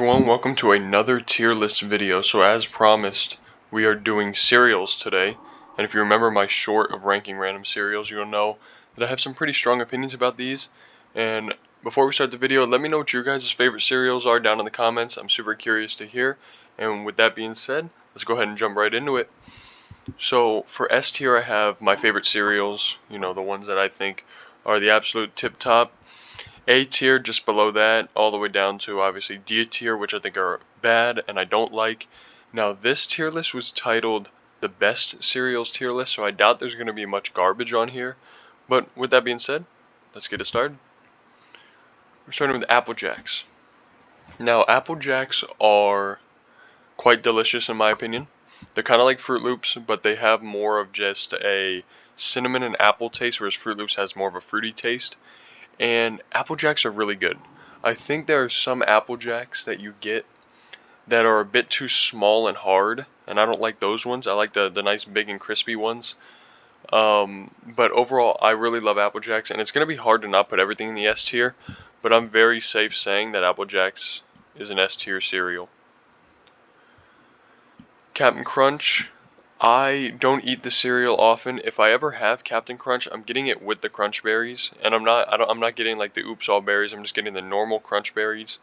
everyone, welcome to another tier list video. So as promised, we are doing cereals today, and if you remember my short of ranking random cereals, you'll know that I have some pretty strong opinions about these. And before we start the video, let me know what your guys' favorite cereals are down in the comments. I'm super curious to hear. And with that being said, let's go ahead and jump right into it. So for S tier, I have my favorite cereals, the ones that I think are the absolute tip top. A tier just below that, all the way down to obviously D tier, which I think are bad and I don't like. Now this tier list was titled the best cereals tier list, so I doubt there's going to be much garbage on here. But with that being said, let's get it started. We're starting with Apple Jacks. Now Apple Jacks are quite delicious in my opinion. They're kind of like Fruit Loops, but they have more of just a cinnamon and apple taste, whereas Fruit Loops has more of a fruity taste. And Apple Jacks are really good. I think there are some Apple Jacks that you get that are a bit too small and hard, and I don't like those ones. I like the nice big and crispy ones. But overall, I really love Apple Jacks, and it's going to be hard to not put everything in the S tier, but I'm very safe saying that Apple Jacks is an S tier cereal. Captain Crunch. I don't eat the cereal often. If I ever have Captain Crunch, I'm getting it with the Crunch Berries, and I'm not getting like the Oops All Berries. I'm just getting the normal Crunch Berries.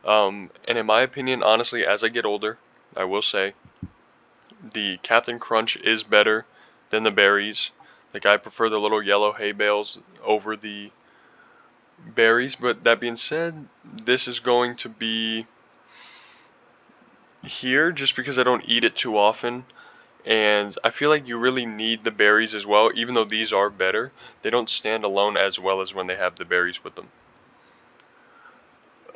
And in my opinion, honestly, as I get older, I will say the Captain Crunch is better than the berries. Like I prefer the little yellow hay bales over the berries. But that being said, this is going to be here just because I don't eat it too often. And I feel like you really need the berries as well, even though these are better. They don't stand alone as well as when they have the berries with them.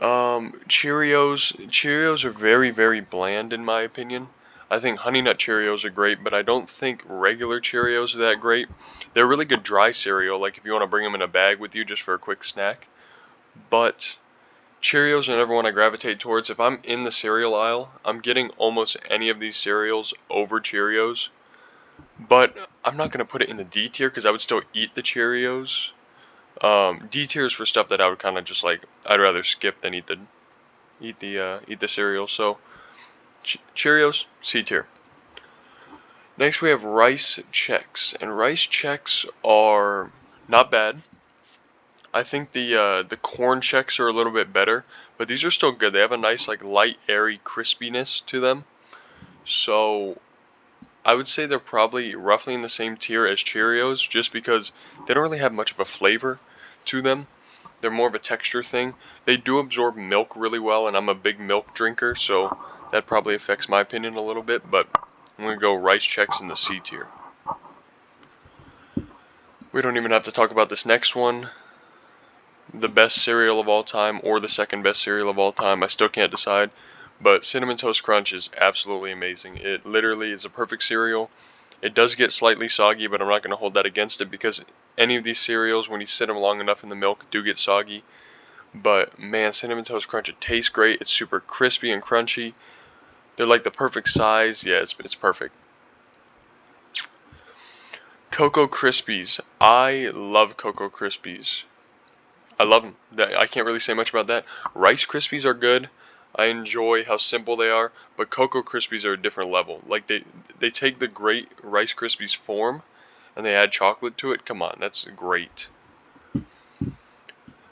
Cheerios are very, very bland in my opinion. I think Honey Nut Cheerios are great, but I don't think regular Cheerios are that great. They're really good dry cereal, like if you want to bring them in a bag with you just for a quick snack. But Cheerios are never one I gravitate towards. If I'm in the cereal aisle, I'm getting almost any of these cereals over Cheerios. But I'm not going to put it in the D tier because I would still eat the Cheerios. D tier is for stuff that I would kind of just like, I'd rather skip than eat the cereal. So Cheerios, C tier. Next we have Rice Chex, and Rice Chex are not bad. I think the corn Chex are a little bit better, but these are still good. They have a nice like light, airy crispiness to them. So I would say they're probably roughly in the same tier as Cheerios, just because they don't really have much of a flavor to them. They're more of a texture thing. They do absorb milk really well, and I'm a big milk drinker, so that probably affects my opinion a little bit, but I'm going to go Rice Chex in the C tier. We don't even have to talk about this next one. The best cereal of all time or the second best cereal of all time, I still can't decide, but Cinnamon Toast Crunch is absolutely amazing. It literally is a perfect cereal. It does get slightly soggy, but I'm not going to hold that against it because any of these cereals, when you sit them long enough in the milk, do get soggy. But man, Cinnamon Toast Crunch, it tastes great. It's super crispy and crunchy. They're like the perfect size. Yeah, it's perfect. Cocoa Krispies. I love Cocoa Krispies. I love them. I can't really say much about that. Rice Krispies are good. I enjoy how simple they are, but Cocoa Krispies are a different level. Like they take the great Rice Krispies form and they add chocolate to it. Come on, that's great.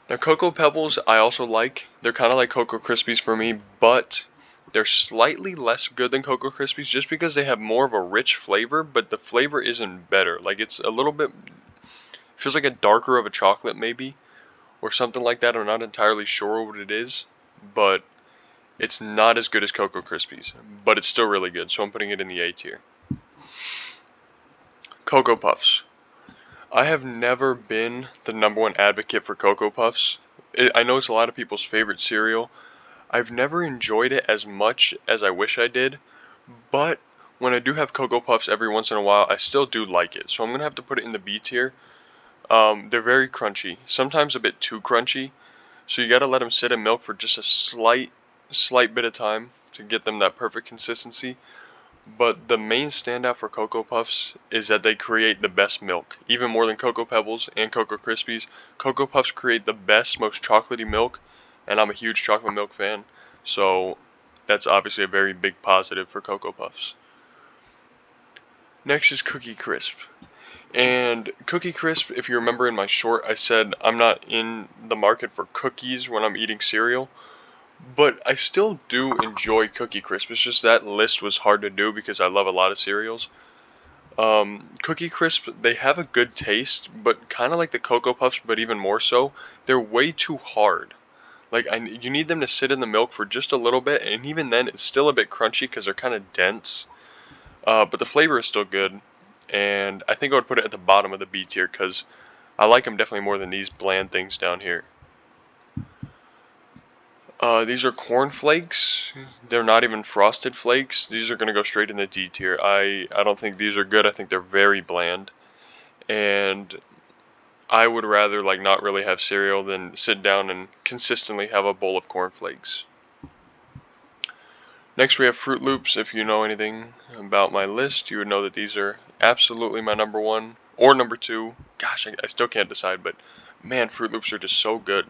Now Cocoa Pebbles I also like. They're kind of like Cocoa Krispies for me, but they're slightly less good than Cocoa Krispies just because they have more of a rich flavor, but the flavor isn't better. Like it's a little bit, feels like a darker of a chocolate maybe, or something like that. I'm not entirely sure what it is, but it's not as good as Cocoa Krispies, but it's still really good, so I'm putting it in the A tier. Cocoa Puffs. I have never been the #1 advocate for Cocoa Puffs. I know it's a lot of people's favorite cereal. I've never enjoyed it as much as I wish I did, but when I do have Cocoa Puffs every once in a while, I still do like it, so I'm going to have to put it in the B tier. They're very crunchy, sometimes a bit too crunchy, so you got to let them sit in milk for just a slight bit of time to get them that perfect consistency. But the main standout for Cocoa Puffs is that they create the best milk. Even more than Cocoa Pebbles and Cocoa Krispies, Cocoa Puffs create the best, most chocolatey milk, and I'm a huge chocolate milk fan. So that's obviously a very big positive for Cocoa Puffs. Next is Cookie Crisp. And Cookie Crisp, if you remember in my short, I said I'm not in the market for cookies when I'm eating cereal. But I still do enjoy Cookie Crisp. It's just that list was hard to do because I love a lot of cereals. Cookie Crisp, they have a good taste, but kind of like the Cocoa Puffs, but even more so, they're way too hard. Like, you need them to sit in the milk for just a little bit, and even then, it's still a bit crunchy because they're kind of dense. But the flavor is still good, and I think I would put it at the bottom of the B tier because I like them definitely more than these bland things down here. These are corn flakes. They're not even frosted flakes. These are gonna go straight in the D tier. I don't think these are good. I think they're very bland, and I would rather like not really have cereal than sit down and consistently have a bowl of corn flakes. Next we have Fruit Loops. If you know anything about my list, you would know that these are absolutely my number one or number two. Gosh, I still can't decide, but man, Fruit Loops are just so good.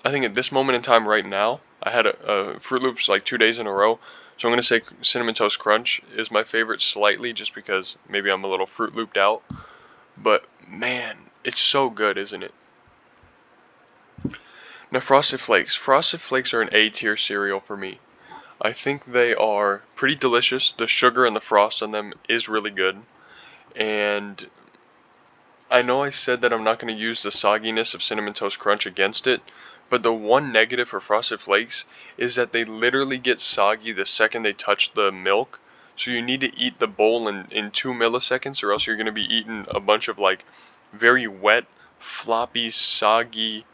I think at this moment in time right now, I had a Fruit Loops like 2 days in a row. So I'm going to say Cinnamon Toast Crunch is my favorite slightly just because maybe I'm a little Fruit Looped out. But man, it's so good, isn't it? Now Frosted Flakes. Frosted Flakes are an A tier cereal for me. I think they are pretty delicious. The sugar and the frost on them is really good. And I know I said that I'm not going to use the sogginess of Cinnamon Toast Crunch against it, but the one negative for Frosted Flakes is that they literally get soggy the second they touch the milk. So you need to eat the bowl in 2 milliseconds or else you're going to be eating a bunch of like very wet, floppy, soggy,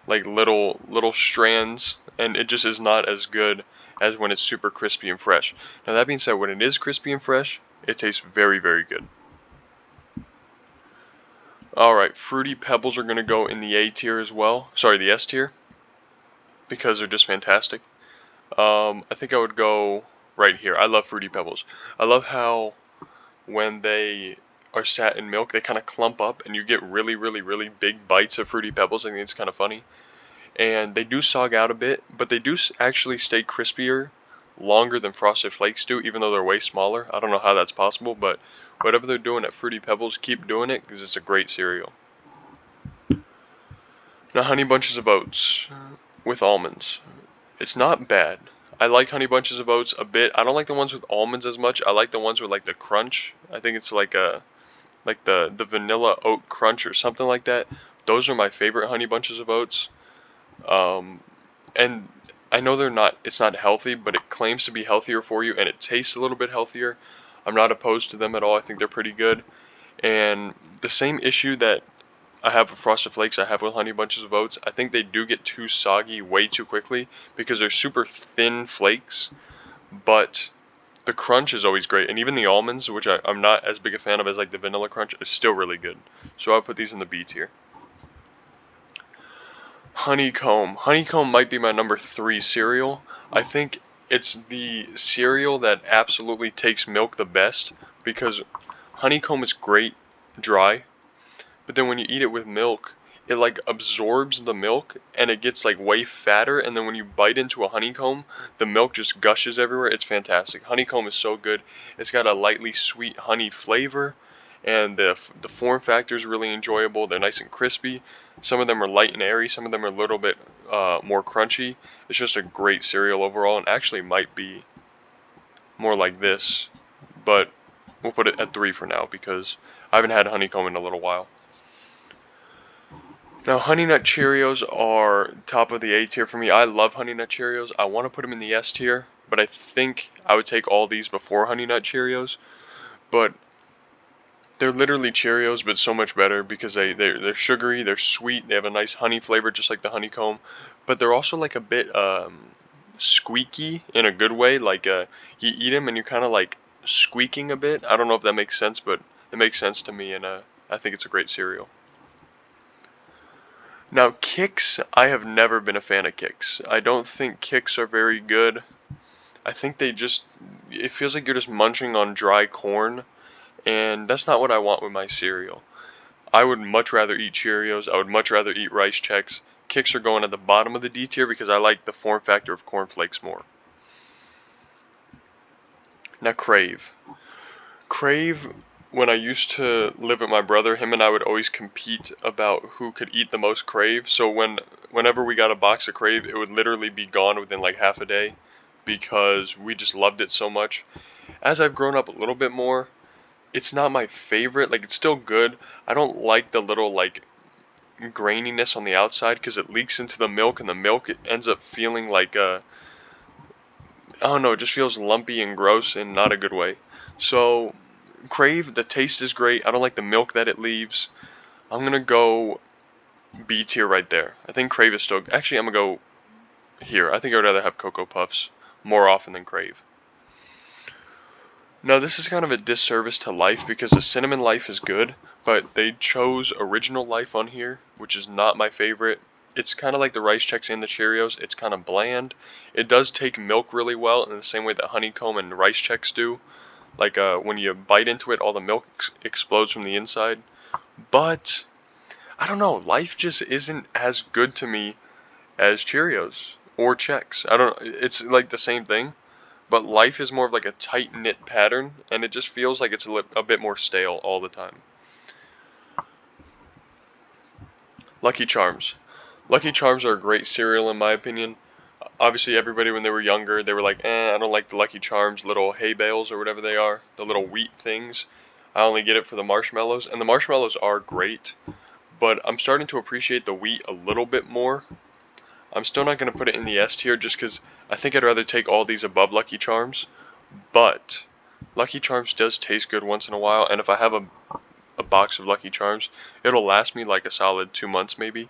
like little strands, and it just is not as good as when it's super crispy and fresh. Now that being said, when it is crispy and fresh, it tastes very, very good. Alright, Fruity Pebbles are going to go in the A tier as well. Sorry, the S tier. Because they're just fantastic. I think I would go right here. I love Fruity Pebbles. I love how when they are sat in milk, they kind of clump up and you get really, really, really big bites of Fruity Pebbles. I think it's kind of funny. And they do sog out a bit, but they do actually stay crispier longer than Frosted Flakes do, even though they're way smaller. I don't know how that's possible, but whatever they're doing at Fruity Pebbles, keep doing it because it's a great cereal. Now, Honey Bunches of Oats with almonds. It's not bad. I like Honey Bunches of Oats a bit. I don't like the ones with almonds as much. I like the ones with like the crunch. I think it's like the vanilla oat crunch or something like that. Those are my favorite Honey Bunches of Oats. And I know it's not healthy, but it claims to be healthier for you and it tastes a little bit healthier. I'm not opposed to them at all. I think they're pretty good. And the same issue that I have with Frosted Flakes, I have with Honey Bunches of Oats, I think they do get too soggy way too quickly because they're super thin flakes, but the crunch is always great. And even the almonds, which I'm not as big a fan of as like the vanilla crunch, is still really good. So I'll put these in the B tier. Honeycomb. Honeycomb might be my number 3 cereal. I think it's the cereal that absolutely takes milk the best because honeycomb is great dry, but then when you eat it with milk, it like absorbs the milk and it gets like way fatter, and then when you bite into a honeycomb, the milk just gushes everywhere. It's fantastic. Honeycomb is so good. It's got a lightly sweet honey flavor, and the form factor is really enjoyable. They're nice and crispy. Some of them are light and airy. Some of them are a little bit more crunchy. It's just a great cereal overall, and actually might be more like this, but we'll put it at 3 for now because I haven't had honeycomb in a little while. Now, Honey Nut Cheerios are top of the A tier for me. I love Honey Nut Cheerios. I want to put them in the S tier, but I think I would take all these before Honey Nut Cheerios. But they're literally Cheerios, but so much better because they're sugary, they're sweet, they have a nice honey flavor just like the honeycomb, but they're also like a bit squeaky in a good way. Like you eat them and you're kind of like squeaking a bit. I don't know if that makes sense, but it makes sense to me, and I think it's a great cereal. Now, Kix, I have never been a fan of Kix. I don't think Kix are very good. I think it feels like you're just munching on dry corn, and that's not what I want with my cereal. I would much rather eat Cheerios. I would much rather eat Rice Chex. kicks are going at the bottom of the D tier because I like the form factor of Corn Flakes more. Now Crave. Crave, when I used to live with my brother, him and I would always compete about who could eat the most Crave. So whenever we got a box of Crave, it would literally be gone within like half a day because we just loved it so much. As I've grown up a little bit more, it's not my favorite. Like, it's still good. I don't like the little like graininess on the outside because it leaks into the milk, and the milk it ends up feeling like I don't know, it just feels lumpy and gross in not a good way. So Crave, the taste is great. I don't like the milk that it leaves. I'm gonna go B tier right there. I think Crave is still, actually I'm gonna go here. I think I would rather have Cocoa Puffs more often than Crave. Now this is kind of a disservice to Life because the Cinnamon Life is good, but they chose Original Life on here, which is not my favorite. It's kind of like the Rice Chex and the Cheerios. It's kind of bland. It does take milk really well in the same way that Honeycomb and Rice Chex do. Like when you bite into it, all the milk explodes from the inside. But I don't know, Life just isn't as good to me as Cheerios or Chex. I don't. It's like the same thing, but Life is more of like a tight knit pattern, and it just feels like it's a bit more stale all the time. Lucky Charms. Lucky Charms are a great cereal in my opinion. Obviously, everybody when they were younger, they were like, I don't like the Lucky Charms little hay bales or whatever they are, the little wheat things. I only get it for the marshmallows, and the marshmallows are great, but I'm starting to appreciate the wheat a little bit more. I'm still not going to put it in the S tier just because I think I'd rather take all these above Lucky Charms, but Lucky Charms does taste good once in a while, and if I have a box of Lucky Charms, it'll last me like a solid 2 months maybe,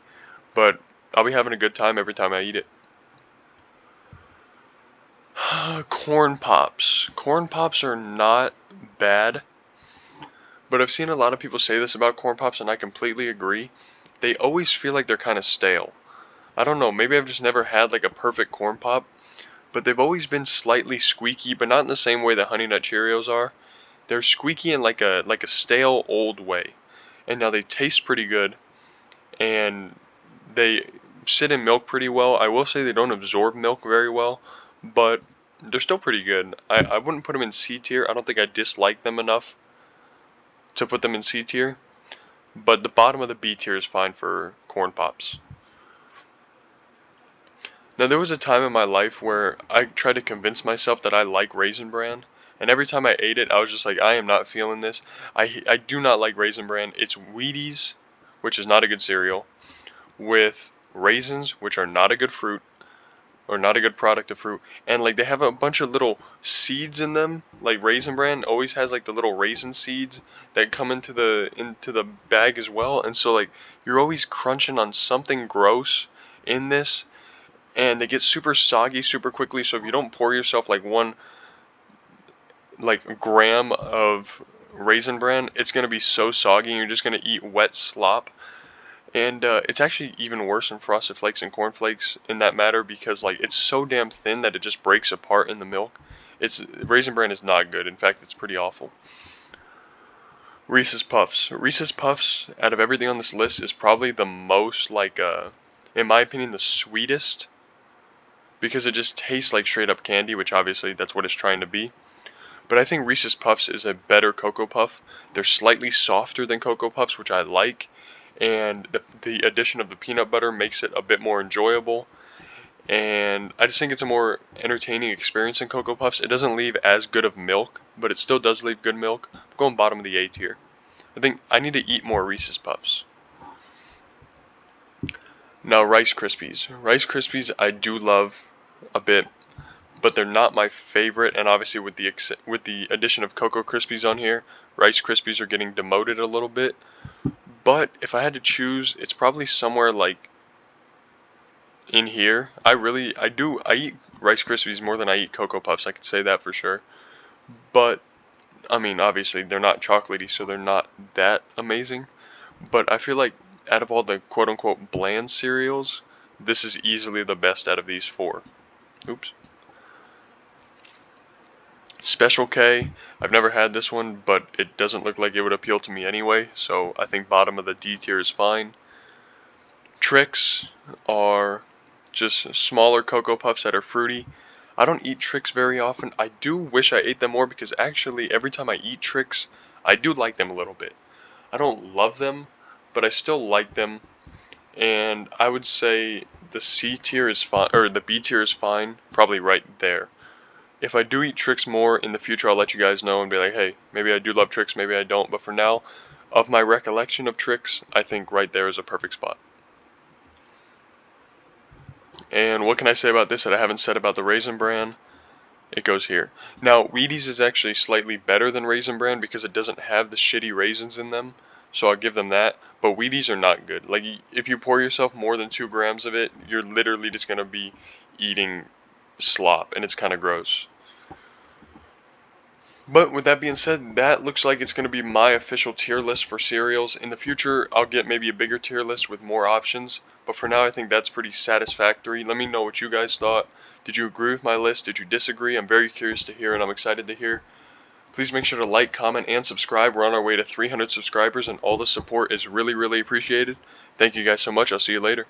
but I'll be having a good time every time I eat it. Corn Pops. Corn Pops are not bad, but I've seen a lot of people say this about Corn Pops, and I completely agree. They always feel like they're kind of stale. I don't know, maybe I've just never had like a perfect Corn Pop, but they've always been slightly squeaky, but not in the same way that Honey Nut Cheerios are. They're squeaky in like a stale old way. And now they taste pretty good, and they sit in milk pretty well. I will say they don't absorb milk very well, but they're still pretty good. I wouldn't put them in C tier. I don't think I dislike them enough to put them in C tier, but the bottom of the B tier is fine for Corn Pops. Now there was a time in my life where I tried to convince myself that I like Raisin Bran, and every time I ate it, I was just like, I am not feeling this. I do not like Raisin Bran. It's Wheaties, which is not a good cereal, with raisins, which are not a good fruit, or not a good product of fruit, and like they have a bunch of little seeds in them. Like Raisin Bran always has like the little raisin seeds that come into the bag as well, and so like you're always crunching on something gross in this, and they get super soggy super quickly. So if you don't pour yourself like one like gram of Raisin Bran, it's gonna be so soggy, and you're just gonna eat wet slop. And it's actually even worse than Frosted Flakes and Corn Flakes in that matter because like it's so damn thin that it just breaks apart in the milk. Raisin Bran is not good. In fact, it's pretty awful. Reese's Puffs. Reese's Puffs, out of everything on this list, is probably the most like in my opinion, the sweetest because it just tastes like straight up candy, which obviously that's what it's trying to be. But I think Reese's Puffs is a better Cocoa Puff. They're slightly softer than Cocoa Puffs, which I like, and the addition of the peanut butter makes it a bit more enjoyable. And I just think it's a more entertaining experience than Cocoa Puffs. It doesn't leave as good of milk, but it still does leave good milk. I'm going bottom of the A tier. I think I need to eat more Reese's Puffs. Now Rice Krispies. Rice Krispies I do love a bit, but they're not my favorite. And obviously with the addition of Cocoa Krispies on here, Rice Krispies are getting demoted a little bit. But if I had to choose, it's probably somewhere like in here. I eat Rice Krispies more than I eat Cocoa Puffs. I could say that for sure. But I mean, obviously they're not chocolatey, so they're not that amazing. But I feel like out of all the quote unquote bland cereals, this is easily the best out of these four. Oops. Special K, I've never had this one, but it doesn't look like it would appeal to me anyway, so I think bottom of the D tier is fine. Trix are just smaller Cocoa Puffs that are fruity. I don't eat Trix very often. I do wish I ate them more because actually every time I eat Trix, I do like them a little bit. I don't love them, but I still like them. And I would say the C tier is fine, or the B tier is fine, probably right there. If I do eat Trix more in the future, I'll let you guys know and be like, hey, maybe I do love Trix, maybe I don't. But for now, of my recollection of Trix, I think right there is a perfect spot. And what can I say about this that I haven't said about the Raisin Bran? It goes here. Now, Wheaties is actually slightly better than Raisin Bran because it doesn't have the shitty raisins in them, so I'll give them that. But Wheaties are not good. Like, if you pour yourself more than 2 grams of it, you're literally just going to be eating slop, and it's kind of gross. But with that being said, that looks like it's going to be my official tier list for cereals. In the future, I'll get maybe a bigger tier list with more options. But for now, I think that's pretty satisfactory. Let me know what you guys thought. Did you agree with my list? Did you disagree? I'm very curious to hear, and I'm excited to hear. Please make sure to like, comment, and subscribe. We're on our way to 300 subscribers, and all the support is really, really appreciated. Thank you guys so much. I'll see you later.